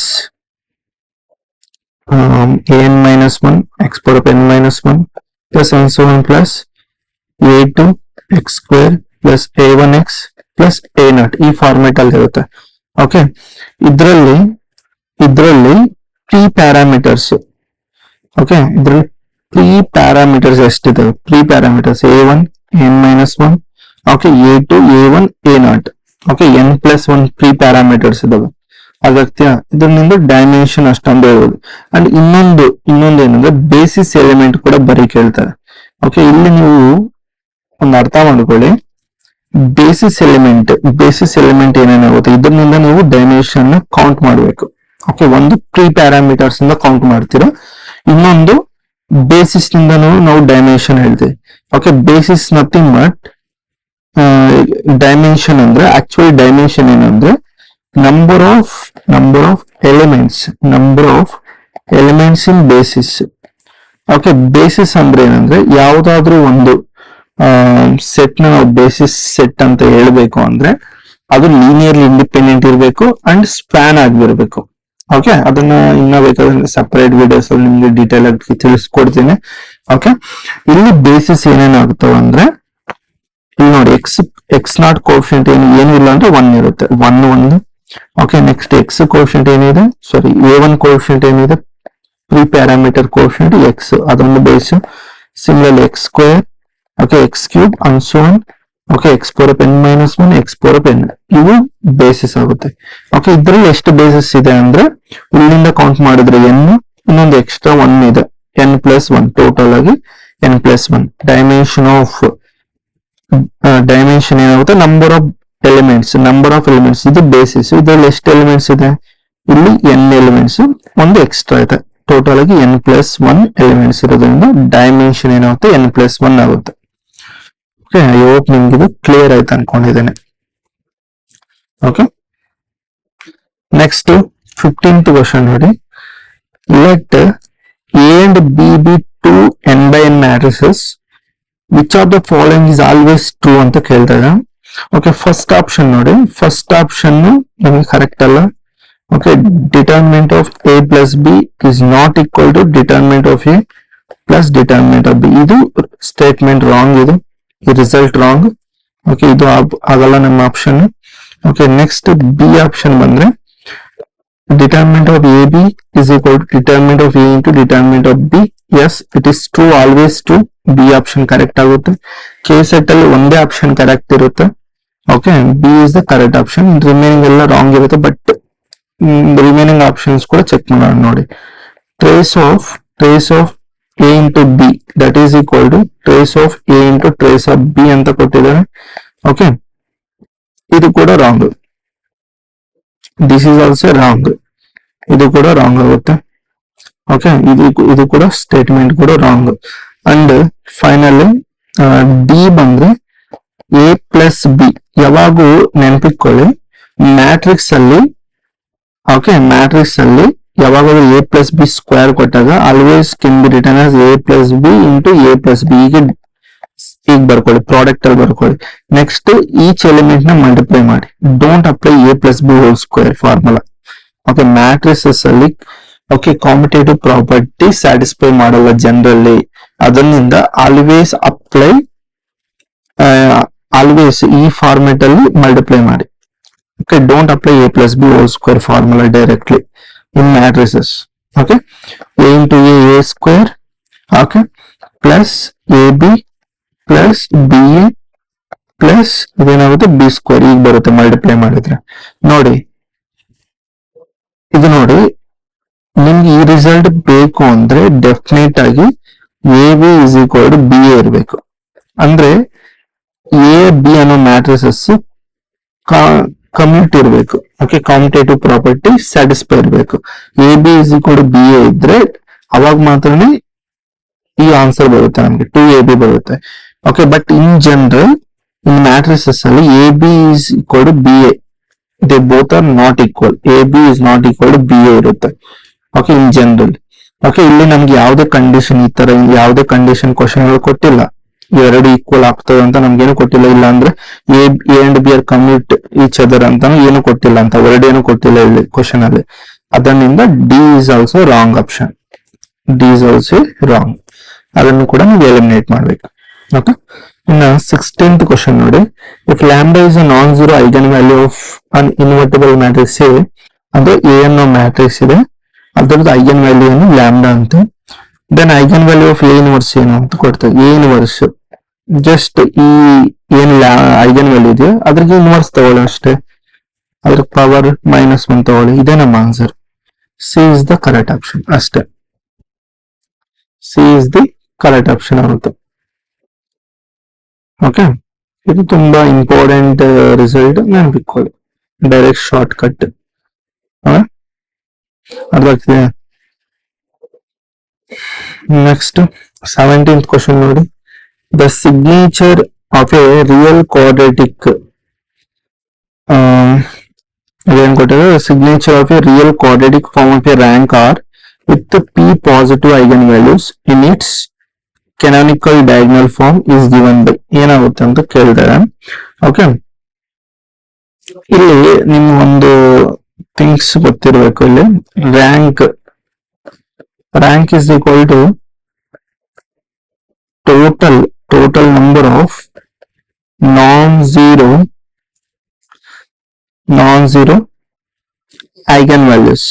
an minus 1 x power of n minus 1 plus and so on plus a2 x square plus a1x plus a0. ಈ format ಅಲ್ಲಿ ಇರುತ್ತೆ. Okay, ಇದರಲ್ಲಿ free parameters. Okay, ಇದರಲ್ಲಿ free parameters ಎಷ್ಟಿದೆ? Free parameters a1 n minus 1, okay, a2 a1 a0. Okay, n + 1 free parameters ಇದಾವೆ. ಅಗತ್ಯ ಇದರಿಂದ dimension ಅಷ್ಟೊಂದು ಹೇಳ್ಬೋದು. ಅಂಡ್ ಇನ್ನೊಂದು ಏನಂದ್ರೆ ಬೇಸಿಸ್ ಎಲಿಮೆಂಟ್ ಕೂಡ ಬರೀ ಕೇಳ್ತಾರೆ. ಓಕೆ, ಇಲ್ಲಿ ನೀವು ಒಂದು ಅರ್ಥ ಮಾಡ್ಕೊಳ್ಳಿ. ಬೇಸಿಸ್ ಎಲಿಮೆಂಟ್ ಏನೇನಾಗುತ್ತೆ ಇದರಿಂದ ನೀವು ಡೈಮೆನ್ಷನ್ ನ ಕೌಂಟ್ ಮಾಡಬೇಕು. ಓಕೆ, ಒಂದು ಪ್ರೀ ಪ್ಯಾರಾಮೀಟರ್ಸ್ ಇಂದ ಕೌಂಟ್ ಮಾಡ್ತೀರಾ, ಇನ್ನೊಂದು ಬೇಸಿಸ್ ನಿಂದ ನಾವು ಡೈಮೆನ್ಷನ್ ಹೇಳ್ತೀವಿ. Okay, basis nothing but dimension ಅಂದ್ರೆ ಆಕ್ಚುಯಲ್ ಡೈಮೆನ್ಷನ್ ಏನಂದ್ರೆ number of elements in basis. Okay, basis ಅಂದ್ರೆ ಏನಂದ್ರೆ ಯಾವ್ದಾದ್ರು ಒಂದು ಸೆಟ್ ನ ನಾವು ಬೇಸಿಸ್ ಸೆಟ್ ಅಂತ ಹೇಳ್ಬೇಕು ಅಂದ್ರೆ ಅದು ಲೀನಿಯರ್ಲಿ ಇಂಡಿಪೆಂಡೆಂಟ್ ಇರಬೇಕು ಅಂಡ್ ಸ್ಪ್ಯಾನ್ ಆಗಿರ್ಬೇಕು. ಓಕೆ, ಅದನ್ನ ಇನ್ನ ಬೇಕಾದ್ರೆ ಸಪರೇಟ್ ವಿಡಿಯೋಸ್ ಅಲ್ಲಿ ನಿಮ್ಗೆ ಡೀಟೇಲ್ ಆಗಿ ತಿಳಿಸ್ಕೊಡ್ತೀನಿ. ಓಕೆ, ಇಲ್ಲಿ ಬೇಸಿಸ್ ಏನೇನಾಗುತ್ತವೆ ಅಂದ್ರೆ ಇಲ್ಲಿ ನೋಡಿ, ಎಕ್ಸ್ ನಾಟ್ ಕೋಎಫಿಷಿಯಂಟ್ ಏನು ಇಲ್ಲ ಅಂದ್ರೆ 1 ಇರುತ್ತೆ. 1. ಓಕೆ, ನೆಕ್ಸ್ಟ್ ಎಕ್ಸ್ ಕೋಎಫಿಷಿಯಂಟ್ ಏನಿದೆ? a1 ಕೋಎಫಿಷಿಯಂಟ್ ಏನಿದೆ? ಪ್ರೀ ಪ್ಯಾರಾಮೀಟರ್ ಕೋಎಫಿಷಿಯಂಟ್ ಎಕ್ಸ್, ಅದೊಂದು base. Similarly, x square, okay, x cube and so on. Okay, x power of n minus 1, x power of n ಇವು basis ಆಗುತ್ತೆ. Okay, ಇದ್ರಲ್ಲಿ ಎಷ್ಟು basis ಇದೆ ಅಂದ್ರೆ ಇಲ್ಲಿಂದ ಕೌಂಟ್ ಮಾಡಿದ್ರೆ n, ಇನ್ನೊಂದು ಎಕ್ಸ್ಟ್ರಾ 1 ಇದೆ, n ಪ್ಲಸ್ 1, ಟೋಟಲ್ ಆಗಿ n ಪ್ಲಸ್ 1. ಡೈಮೆನ್ಷನ್ ಏನಾಗುತ್ತೆ, ನಂಬರ್ ಆಫ್ ಎಲಿಮೆಂಟ್ಸ್ ಇದು ಬೇಸಿಸ್. ಇದ್ರಲ್ಲಿ ಎಷ್ಟು ಎಲಿಮೆಂಟ್ಸ್ ಇದೆ, ಇಲ್ಲಿ n ಎಲಿಮೆಂಟ್ಸ್, ಒಂದು ಎಕ್ಸ್ಟ್ರಾ ಇದೆ, ಟೋಟಲ್ ಆಗಿ n ಪ್ಲಸ್ 1 ಎಲಿಮೆಂಟ್ಸ್ ಇರೋದ್ರಿಂದ ಡೈಮೆನ್ಷನ್ ಏನಾಗುತ್ತೆ, n ಪ್ಲಸ್ 1 ಆಗುತ್ತೆ. ಓಕೆ, ಐ ಹೋಪ್ ನಿಮ್ಗೆ ಇದು ಕ್ಲಿಯರ್ ಆಯ್ತು ಅನ್ಕೊಂಡಿದ್ದೇನೆ. ಓಕೆ, ನೆಕ್ಸ್ಟ್ 15th ಕ್ವಶನ್ ನೋಡಿ. Let A and B be two n by n matrices, which of the following is always true ಅಂತ ಕೇಳ್ತಾರೆ. Okay, first option ನೋಡಿ, first option ನಮಗೆ correct ಅಲ್ಲ. Okay, determinant of a plus b is not equal to determinant of a plus determinant of b. ಇದು statement wrong, ಇದು ಈ result wrong. Okay, ಇದು ಆಗಲ್ಲ ನಮ್ಮ option. Okay, next B option ಬಂದ್ರೆ determinant of AB is equal to determinant of A into determinant of B. Yes, it is true, always true. B option correct ಆಗುತ್ತೆ. K set ಅಲ್ಲಿ ಒಂದೇ option correct ಇರುತ್ತೆ. Okay, B is the correct option. Remaining ಎಲ್ಲ wrong ಇರುತ್ತೆ, but remaining options ಕೂಡ check ಮಾಡೋಣ ನೋಡಿ. trace of A into B that is equal to trace of A into trace of B ಅಂತ ಕೊಟ್ಟಿದ್ದಾರೆ. ಓಕೆ, ಇದು ಕೂಡ wrong. This is also wrong, ಇದು ಕೂಡ ರಾಂಗ್ ಆಗುತ್ತೆ. ಓಕೆ, ಇದು ಕೂಡ ಸ್ಟೇಟ್ಮೆಂಟ್ ಕೂಡ ರಾಂಗ್. ಅಂಡ್ ಫೈನಲಿ ಡಿ ಬಂದ್ರೆ ಎ ಪ್ಲಸ್ ಬಿ. ಯಾವಾಗೂ ನೆನಪಿಟ್ಕೊಳ್ಳಿ, ಮ್ಯಾಟ್ರಿಕ್ಸ್ ಅಲ್ಲಿ, ಓಕೆ, ಮ್ಯಾಟ್ರಿಕ್ಸ್ ಅಲ್ಲಿ ಯಾವಾಗಾದ್ರೂ ಎ ಪ್ಲಸ್ ಬಿ ಸ್ಕ್ವೇರ್ ಕೊಟ್ಟಾಗ always can be return as A plus B into A plus B. ಈಗ ಬರ್ಕೊಳ್ಳಿ, ಪ್ರಾಡಕ್ಟ್ ಅಲ್ಲಿ ಬರ್ಕೊಳ್ಳಿ. ನೆಕ್ಸ್ಟ್ ಈಚ್ ಎಲಿಮೆಂಟ್ ನ ಮಲ್ಟಿಪ್ಲೈ ಮಾಡಿ. Don't apply A plus B whole square formula. Okay, matrices ಅಲ್ಲಿ okay competitive property satisfy ಮಾಡಲ್ಲ generally, ಅದರಿಂದ always apply, always ಈ ಫಾರ್ಮೆಟ್ ಅಲ್ಲಿ ಮಲ್ಟಿಪ್ಲೈ ಮಾಡಿ. Okay, don't apply A plus B whole square formula directly in matrices. Okay, A into A square, okay, plus A B plus B A plus ಇದೇನಾಗುತ್ತೆ B square. ಈಗ ಬರುತ್ತೆ multiply ಮಾಡಿದ್ರೆ. ನೋಡಿ, ಇದು ನೋಡಿ, ನಿಮ್ಗೆ ಈ ರಿಸಲ್ಟ್ ಬೇಕು ಅಂದ್ರೆ ಡೆಫಿನೆಟ್ ಆಗಿ A B is equal to B A ಇರಬೇಕು. ಅಂದ್ರೆ ಎ ಬಿ ಅನ್ನೋ ಮ್ಯಾಟ್ರಿಸಸ್ ಕಮ್ಯೂಟ್ ಇರಬೇಕು. ಓಕೆ, ಕಾಂಪಿಟೇಟಿವ್ ಪ್ರಾಪರ್ಟಿ ಸ್ಯಾಟಿಸ್ಫೈ ಇರಬೇಕು. A B is equal to B A ಇದ್ರೆ ಅವಾಗ ಮಾತ್ರನೇ ಈ ಆನ್ಸರ್ ಬರುತ್ತೆ, ನಮ್ಗೆ 2ab ಬರುತ್ತೆ. Okay, but in general in matrices ಅಲ್ಲಿ A B is equal to B A, they both are not equal. A B is not equal to B A ಇರುತ್ತೆ. Okay, in general. Okay, ಇಲ್ಲಿ ನಮ್ಗೆ ಯಾವುದೇ condition, ಈ ತರ ಯಾವುದೇ condition question ಕೊಟ್ಟಿಲ್ಲ, ಎರಡು ಈಕ್ವಲ್ ಆಗ್ತದೆ ಅಂತ ನಮ್ಗೇನು ಕೊಟ್ಟಿಲ್ಲ. ಇಲ್ಲ ಅಂದ್ರೆ A and B are commute each other ಅಂತ ಏನು ಕೊಟ್ಟಿಲ್ಲ, ಅಂತ ವರ್ಡ್ ಏನು ಕೊಟ್ಟಿಲ್ಲ ಇಲ್ಲಿ ಕ್ವಶನ್ ಅಲ್ಲಿ. ಅದರಿಂದ D is also wrong option. D is also wrong. ಅದನ್ನು ಕೂಡ ನೀವು ಎಲಿಮಿನೇಟ್ ಮಾಡ್ಬೇಕು. ಓಕೆ, ಇನ್ನು 16th ಕ್ವಶನ್ ನೋಡಿ. If lambda is a non zero eigenvalue of an invertible matrix A, ಅಂದ್ರೆ ಎ ಅನ್ನೋ ಮ್ಯಾಟ್ರಿಕ್ಸ್ ಇದೆ, ಅದ್ರದ್ದು ಐಗನ್ ವ್ಯಾಲ್ಯೂ ಏನು ಲ್ಯಾಂಬ್ಡಾ ಅಂತ. Then eigenvalue of A inverse ಏನು ಅಂತ ಕೊಡ್ತೇವೆ. ಎ ಇನ್ವರ್ಸ್ ಜಸ್ಟ್ ಈ ಏನ್ ಐಗನ್ ವ್ಯಾಲ್ಯೂ ಇದೆಯೋ ಅದ್ರಿಗೆ ಇನ್ವರ್ಸ್ ತಗೊಳ್ಳಿ ಅಷ್ಟೇ, ಅದ್ರ ಪವರ್ -1 ತಗೊಳ್ಳಿ. ಇದೇ ನಮ್ಮ answer. C is the correct option ಅಷ್ಟೇ. C is the correct option ಆಗುತ್ತೆ. ಓಕೆ, ಇದು ತುಂಬಾ ಇಂಪಾರ್ಟೆಂಟ್ ರಿಸಲ್ಟ್, ನೆನಪಿಟ್ಕೊಳ್ಳಿ. Direct short cut. ಅದಾಗ್ತದೆ. ನೆಕ್ಸ್ಟ್ 17th ಕ್ವಶನ್ ನೋಡಿ. The signature of a real quadratic, ಅದೇನ್ ಕೊಟ್ಟಿದೆ, signature of a real quadratic form of a rank R with P positive eigenvalues in its canonical diagonal form is given by. ಏನಾಗುತ್ತೆ ಅಂತ ಕೇಳಿದ್ದಾರೆ. Okay, ಇಲ್ಲಿ ನಿಮ್ ಒಂದು things ಗೊತ್ತಿರಬೇಕು. ಇಲ್ಲಿ rank is equal to total number of non zero eigenvalues.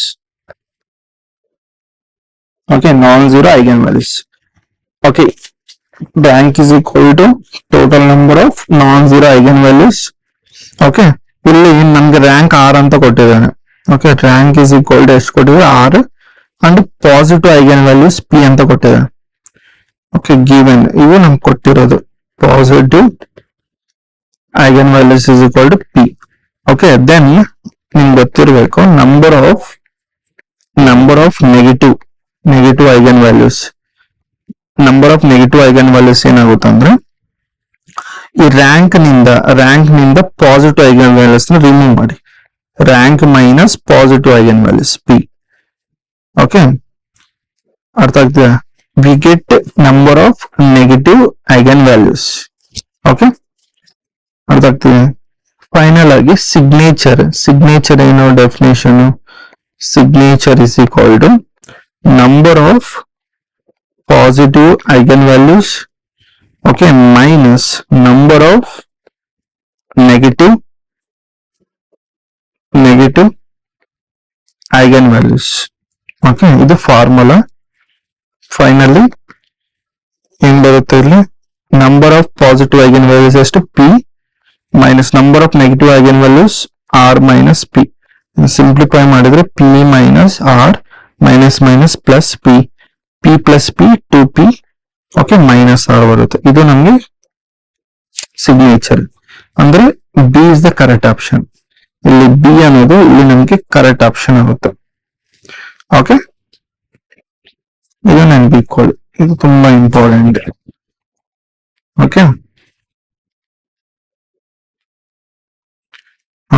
Okay, non zero eigenvalues. Okay, rank is equal to total number of non-zero eigenvalues. Okay, ಇಲ್ಲಿ ನಮ್ಗೆ ರ್ಯಾಂಕ್ ಆರ್ ಅಂತ ಕೊಟ್ಟಿದ್ದಾನೆ. Okay, rank is equal to ಎಷ್ಟು ಕೊಟ್ಟಿದೆ, R, and positive eigenvalues P ಅಂತ ಕೊಟ್ಟಿದ್ದಾನೆ. Okay, given ಇವು ನಮ್ಗೆ ಕೊಟ್ಟಿರೋದು positive eigenvalues is equal to P. Okay, then ನಿಮ್ಗೆ ಗೊತ್ತಿರಬೇಕು number of negative eigenvalues. Number of negative eigenvalues ಏನಾಗುತ್ತೆ ಅಂದ್ರೆ ಈ ರ್ಯಾಂಕ್ ನಿಂದ ಪಾಸಿಟಿವ್ ಐಗನ್ ವ್ಯಾಲ್ಯೂಸ್ ನ ರಿಮೂವ್ ಮಾಡಿ, rank minus positive eigenvalues P. Okay, ಅರ್ಥ ಆಗ್ತದೆ? We get number of negative eigenvalues. Okay, ಅರ್ಥ ಆಗ್ತದೆ? ಫೈನಲ್ ಆಗಿ ಸಿಗ್ನೇಚರ್ ಏನೋ definition, signature is equal to number of positive eigenvalues, okay, minus number of negative eigenvalues. Okay, ಇದು formula. Finally ಏನ್ ಬರುತ್ತೆ ಇಲ್ಲಿ, number of positive eigen values ಎಷ್ಟು, P, minus number of negative eigenvalues R minus P. Simplify ಮಾಡಿದ್ರೆ P minus R minus minus plus P, P plus P 2p. Okay, minus R ಬರುತ್ತೆ. ಇದು ನಮ್ಗೆ signature ಅಂದ್ರೆ B is the correct option. ಇಲ್ಲಿ B ಅನ್ನೋದು ಇಲ್ಲಿ ನಮ್ಗೆ correct option ಆಗುತ್ತೆ. ಓಕೆ, ಇದು ನೆನಪಿಟ್ಕೊಳ್ಳಿ, ಇದು ತುಂಬಾ ಇಂಪಾರ್ಟೆಂಟ್. ಓಕೆ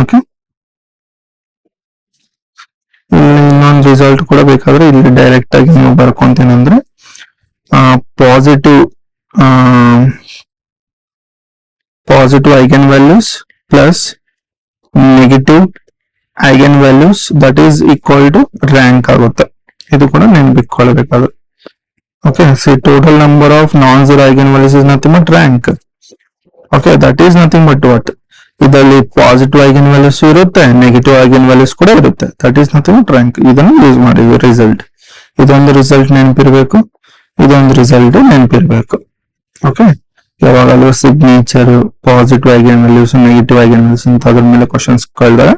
ಓಕೆ, ಇಲ್ಲಿ ಇನ್ನೊಂದು ರಿಸಲ್ಟ್ ಕೂಡ ಬೇಕಾದ್ರೆ ಇಲ್ಲಿ ಡೈರೆಕ್ಟ್ ಆಗಿ ನೀವು ಬರ್ಕೊಂತೇನಂದ್ರೆ positive eigenvalues plus negative eigenvalues that is equal to rank ಆಗುತ್ತೆ. ಇದು ಕೂಡ ನೆನಪಿಟ್ಕೊಳ್ಳಬೇಕಾದ್ರೆ. Okay, see total number of non-zero eigenvalues is nothing but rank. Okay, that is nothing but what, ಇದರಲ್ಲಿ ಪಾಸಿಟಿವ್ ಐಗನ್ ವ್ಯಾಲ್ಯೂಸ್ ಇರುತ್ತೆ, negative eigen values ಕೂಡ ಇರುತ್ತೆ. That is nothing but rank. ಇದನ್ನು use ಮಾಡಿದ್ವಿ ರಿಸಲ್ಟ್. ಇದೊಂದು ರಿಸಲ್ಟ್ ನೆನಪಿರ್ಬೇಕು, ಇದೊಂದು result ನೆನಪಿರ್ಬೇಕು. Okay, ಯಾವಾಗಲೂ signature, positive eigen values, negative eigen values ಅಂತ ಅದ್ರ ಮೇಲೆ ಕ್ವಶನ್ಸ್ ಕೇಳಿದಾಗ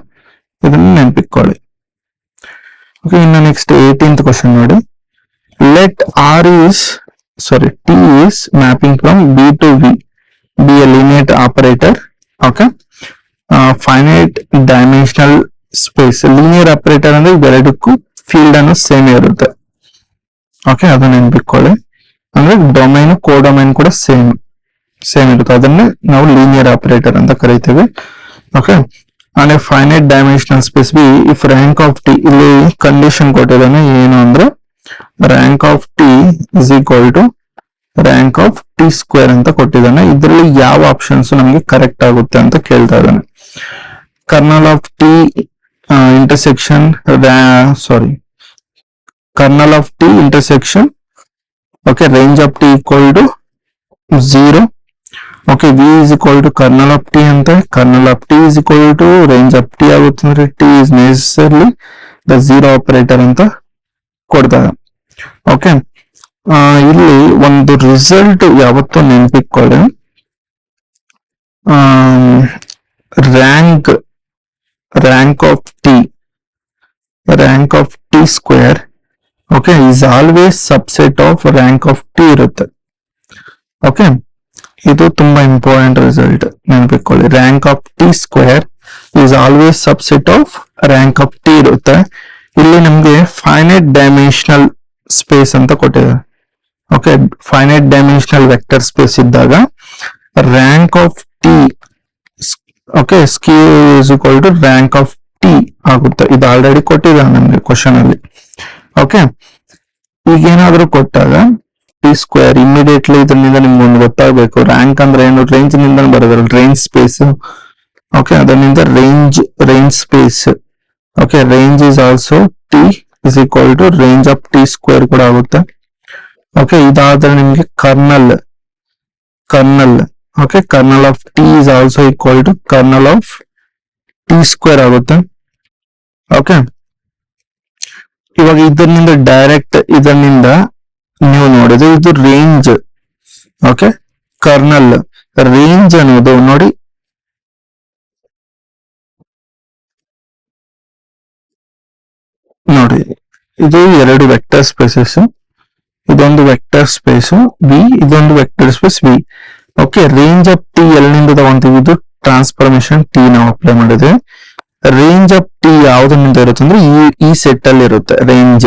ಇದನ್ನು ನೆನಪಿಟ್ಕೊಳ್ಳಿ. ಓಕೆ, ಇನ್ನು ನೆಕ್ಸ್ಟ್ 18th ಕ್ವಶನ್ ನೋಡಿ. Let T is mapping from B to V, be a linear operator. Okay, finite dimensional space. Linear operator ಅಂದ್ರೆ ಇವೆರಡಕ್ಕೂ field ಅನ್ನು same ಇರುತ್ತೆ. ಓಕೆ, ಅದನ್ನ ನೆನಪಿಟ್ಕೊಳ್ಳಿ. ಅಂದ್ರೆ ಡೊಮೈನ್, ಕೋಡೊಮೈನ್ ಕೂಡ ಸೇಮ್ ಇರುತ್ತೆ. ಅದನ್ನ ನಾವು ಲೀನಿಯರ್ ಆಪರೇಟರ್ ಅಂತ ಕರಿತೇವೆ. ಓಕೆ, ಅಂದ್ರೆ finite dimensional space B if rank of T, ಇಲ್ಲಿ ಕಂಡೀಷನ್ ಕೊಟ್ಟಿದ್ದಾನೆ ಏನು ಅಂದ್ರೆ rank of T is equal to rank of T square ಅಂತ ಕೊಟ್ಟಿದ್ದಾನೆ. ಇದರಲ್ಲಿ ಯಾವ ಆಪ್ಷನ್ಸ್ ನಮಗೆ ಕರೆಕ್ಟ್ ಆಗುತ್ತೆ ಅಂತ ಕೇಳ್ತಾ ಇದ್ದಾನೆ. Kernel of T intersection okay, range of T equal to 0. Okay, V is equal to kernel of T ಅಂತ, kernel of T is equal to range of T ಆಗುತ್ತೆ ಅಂದ್ರೆ T is necessarily the 0 operator ಅಂತ ಕೊಡ್ತಾರೆ. Okay, ಇಲ್ಲಿ ಒಂದು result ಯಾವತ್ತೂ ನೆನಪಿಟ್ಕೊಳ್ಳಿ, rank of T square okay is always subset of rank of T ಇರುತ್ತೆ. ಓಕೆ, ಇದು ತುಂಬಾ ಇಂಪಾರ್ಟೆಂಟ್ ರಿಸಲ್ಟ್, ನೆನಪಿಟ್ಕೊಳ್ಳಿ. Rank of T square is always subset of rank of T ಇರುತ್ತೆ. ಇಲ್ಲಿ ನಮ್ಗೆ ಫೈನೈಟ್ ಡೈಮೆನ್ಷನಲ್ ಸ್ಪೇಸ್ ಅಂತ ಕೊಟ್ಟಿದ್ದಾರೆ. Okay, finite dimensional vector space ಇದ್ದಾಗ rank of T okay skew is equal to rank of T ಆಗುತ್ತೆ. ಇದು already ಕೊಟ್ಟಿದ್ದಾರೆ ನಮ್ಗೆ ಕ್ವಶನ್ ಅಲ್ಲಿ. ಓಕೆ, ಈಗ ಏನಾದ್ರೂ ಕೊಟ್ಟಾಗ ಟಿ ಸ್ಕ್ವೇರ್ ಇಮಿಡಿಯೇಟ್ಲಿ ಇದರಿಂದ ನಿಮ್ಗೆ ಒಂದು ಗೊತ್ತಾಗಬೇಕು. ರ್ಯಾಂಕ್ ಅಂದ್ರೆ ಏನು, ರೇಂಜ್ ನಿಂದ ಬರೋದ್ರಲ್ಲಿ ರೇಂಜ್ ಸ್ಪೇಸ್. ಓಕೆ, ಅದರಿಂದ range space. Okay, range is also T is equal to range of T square ಕೂಡ ಆಗುತ್ತೆ. ಓಕೆ, ಇದಾದ್ರೆ ನಿಮ್ಗೆ kernel okay, kernel of T is also equal to kernel of T square ಆಗುತ್ತೆ. Okay, ಇವಾಗ ಇದರಿಂದ direct ಇದರಿಂದ ನೀವು ನೋಡಿದ್ರೆ ಇದು ರೇಂಜ್ ಓಕೆ. ಕರ್ನಲ್ ರೇಂಜ್ ಅನ್ನೋದು ನೋಡಿ, ನೋಡಿ ಇದು ಎರಡು ವೆಕ್ಟರ್ ಸ್ಪೇಸಸ್, ಇದೊಂದು ವೆಕ್ಟರ್ ಸ್ಪೇಸ್ ವಿ, ಇದೊಂದು vector space V. Okay, range of T ಎಲ್ಲಿಂದ ತಗೊಂತೀವಿ, ಇದು ಟ್ರಾನ್ಸ್ಫಾರ್ಮೇಶನ್ ಟಿ ನಾವು ಅಪ್ಲೈ ಮಾಡಿದ್ರೆ ರೇಂಜ್ ಆಫ್ ಟಿ ಯಾವ್ದರಿಂದ ಇರುತ್ತೆ ಅಂದ್ರೆ ಈ ಸೆಟ್ ಅಲ್ಲಿ ಇರುತ್ತೆ ರೇಂಜ್.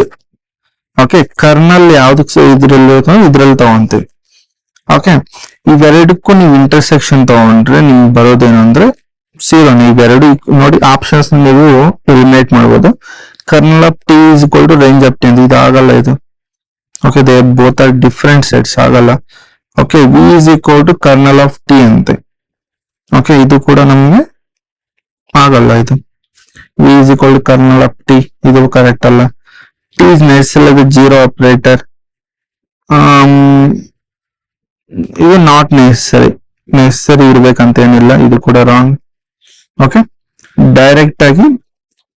ಓಕೆ, ಕರ್ನಲ್ ಯಾವ್ದಕ್ಕೆ ಇದ್ರಲ್ಲಿ ಇರುತ್ತೆ ಅಂದ್ರೆ ಇದ್ರಲ್ಲಿ ತಗೊಂತೀವಿ. ಓಕೆ, ಇವೆರಡಕ್ಕೂ ನೀವು ಇಂಟರ್ಸೆಕ್ಷನ್ ತಗೊಂಡ್ರೆ ನಿಮ್ಗೆ ಬರೋದೇನು ಅಂದ್ರೆ ಸೀರೋ. ಇವೆರಡು ನೋಡಿ ಆಪ್ಷನ್ಸ್ ನೀವು ಎಲಿಮಿನೇಟ್ ಮಾಡ್ಬೋದು. Kernel of T is equal to range of T ಅಂತ ಇದು ಆಗಲ್ಲ ಇದು. Okay, they both are different sets, ಆಗಲ್ಲ. Okay, V is equal to kernel of T ಅಂತೆ. ಓಕೆ, ಇದು ಕೂಡ ನಮ್ಗೆ ಆಗಲ್ಲ. ಇದು V is equal to kernel of T, ಇದು ಕರೆಕ್ಟ್ ಅಲ್ಲ. T is necessary zero operator, ಇದು ನಾಟ್ ನೆಸೆಸರಿ ಇರ್ಬೇಕಂತ ಏನಿಲ್ಲ, ಇದು ಕೂಡ ರಾಂಗ್. ಓಕೆ, ಡೈರೆಕ್ಟ್ ಆಗಿ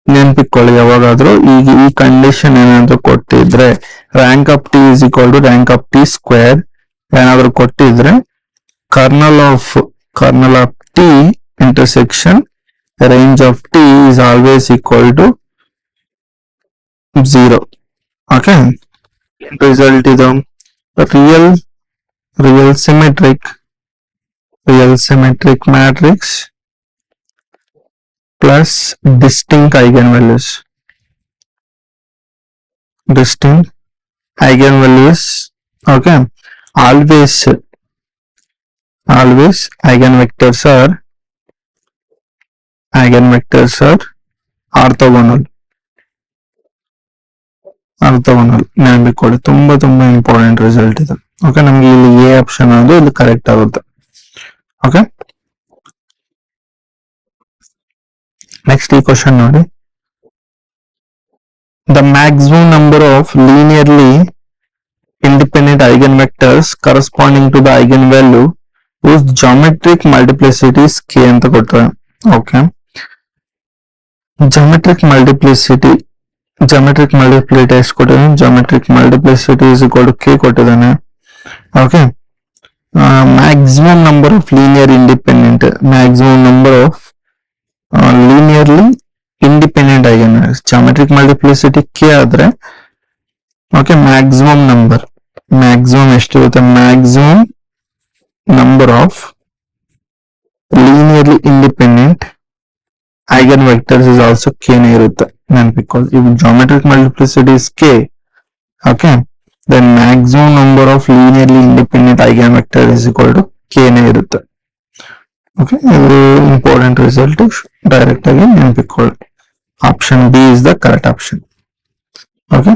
ನೆನ್ಪಿಟ್ಕೊಳ್ಳಿ ಯಾವಾಗಾದ್ರೂ ಈಗ ಈ ಕಂಡೀಷನ್ ಏನಾದ್ರು ಕೊಟ್ಟಿದ್ರೆ rank of T is equal to rank of T square ಏನಾದ್ರು ಕೊಟ್ಟಿದ್ರೆ kernel of T intersection range of T is always equal to 0. Okay, result ಇದು real symmetric matrix plus distinct eigenvalues. Okay, always eigenvectors are orthogonal. ನೆನಪಿಕೊಳ್ಳಿ, ತುಂಬಾ important result ಇದು. Okay, ನಮ್ಗೆ ಇಲ್ಲಿ A option ಅನ್ನೋದು ಇಲ್ಲಿ ಕರೆಕ್ಟ್ ಆಗುತ್ತೆ. ಓಕೆ, ನೆಕ್ಸ್ಟ್ ಈ ಕ್ವಶನ್ ನೋಡಿ. The maximum number of linearly independent eigenvectors corresponding to the eigenvalue whose geometric multiplicity is k ಅಂತ ಕೊಟ್ಟರೆ. ಓಕೆ, ಜಾಮೆಟ್ರಿಕ್ ಮಲ್ಟಿಪ್ಲಿಸಿಟಿ ಎಷ್ಟು ಕೊಟ್ಟಿದ್ದಾನೆ? Geometric multiplicity is equal to k ಕೊಟ್ಟಿದ್ದಾನೆ. Okay, maximum number of linearly independent eigen geometric multiplicity k ಆದ್ರೆ okay, maximum ಎಷ್ಟಿರುತ್ತೆ? Maximum number of linearly independent eigenvectors is also k ನೇ ಇರುತ್ತೆ. ನೆನಪಿಕೊಳ್ಳಿ, ಈಗ geometric multiplicity is k. Okay, then maximum number of linearly independent eigenvector is equal to k ನೇ ಇರುತ್ತೆ. Okay, ಇದು important result, direct ಆಗಿ ನೆನಪಿಕೊಳ್ಳಿ. Option B is the correct option. Okay,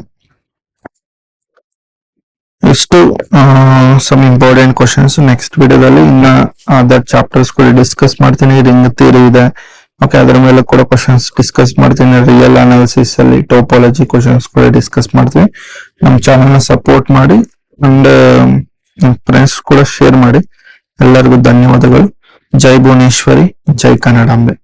ಇಷ್ಟು ಸಮ್ ಇಂಪಾರ್ಟೆಂಟ್ ಕ್ವಶನ್ಸ್. ನೆಕ್ಸ್ಟ್ ವಿಡಿಯೋದಲ್ಲಿ ಇನ್ನ other chapters ಕೂಡ discuss ಮಾಡ್ತೀನಿ. ರಿಂಗ್ ಥಿಯರಿ ಇದೆ. ಓಕೆ, ಅದರ ಮೇಲೆ ಕೂಡ ಕ್ವಶನ್ಸ್ ಡಿಸ್ಕಸ್ ಮಾಡ್ತೀನಿ. ರಿಯಲ್ ಅನಾಲಿಸಿಸ್ ಅಲ್ಲಿ ಟೋಪಾಲಜಿ ಕ್ವಶನ್ಸ್ ಕೂಡ ಡಿಸ್ಕಸ್ ಮಾಡ್ತೀನಿ. ನಮ್ಮ ಚಾನಲ್ ನ ಸಪೋರ್ಟ್ ಮಾಡಿ ಅಂಡ್ ಫ್ರೆಂಡ್ಸ್ ಕೂಡ ಶೇರ್ ಮಾಡಿ. ಎಲ್ಲರಿಗೂ ಧನ್ಯವಾದಗಳು. ಜೈ ಭುವನೇಶ್ವರಿ, ಜೈ ಕನ್ನಡಾಂಬೆ.